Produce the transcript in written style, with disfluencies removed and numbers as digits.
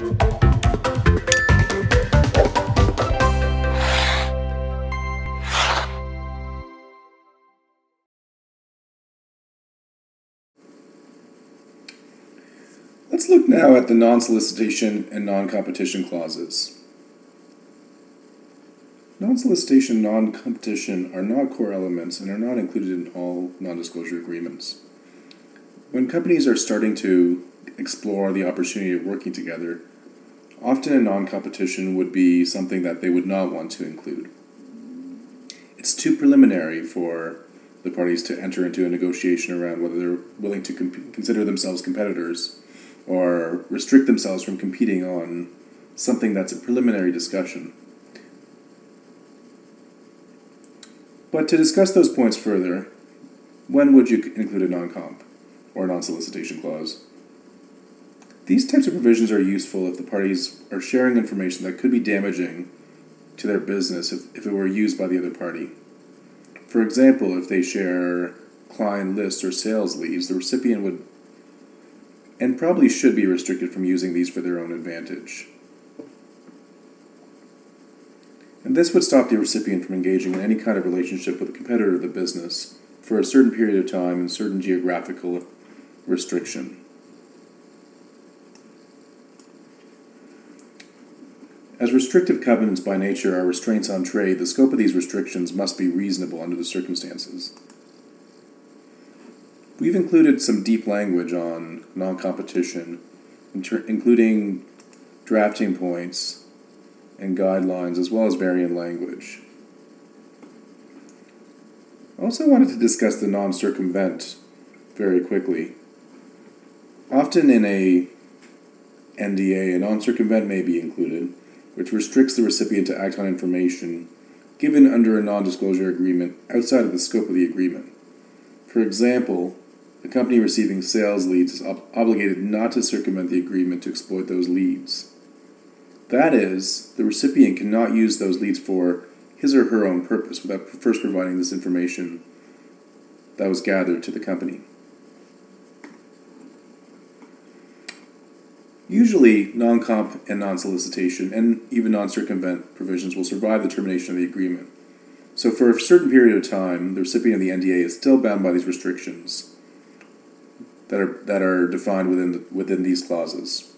Let's look now at the non-solicitation and non-competition clauses. Non-solicitation and non-competition are not core elements and are not included in all non-disclosure agreements. When companies are starting to explore the opportunity of working together, often a non-competition would be something that they would not want to include. It's too preliminary for the parties to enter into a negotiation around whether they're willing to consider themselves competitors or restrict themselves from competing on something that's a preliminary discussion. But to discuss those points further, when would you include a non-comp or non-solicitation clause? These types of provisions are useful if the parties are sharing information that could be damaging to their business if it were used by the other party. For example, if they share client lists or sales leads, the recipient would and probably should be restricted from using these for their own advantage. And this would stop the recipient from engaging in any kind of relationship with a competitor of the business for a certain period of time and certain geographical restriction. As restrictive covenants by nature are restraints on trade, the scope of these restrictions must be reasonable under the circumstances. We've included some deep language on non-competition, including drafting points and guidelines, as well as variant language. I also wanted to discuss the non-circumvent very quickly. Often in a NDA, a non-circumvent may be included, which restricts the recipient to act on information given under a non-disclosure agreement outside of the scope of the agreement. For example, the company receiving sales leads is obligated not to circumvent the agreement to exploit those leads. That is, the recipient cannot use those leads for his or her own purpose without first providing this information that was gathered to the company. Usually, non-comp and non-solicitation and even non-circumvent provisions will survive the termination of the agreement. So for a certain period of time, the recipient of the NDA is still bound by these restrictions that are defined within these clauses.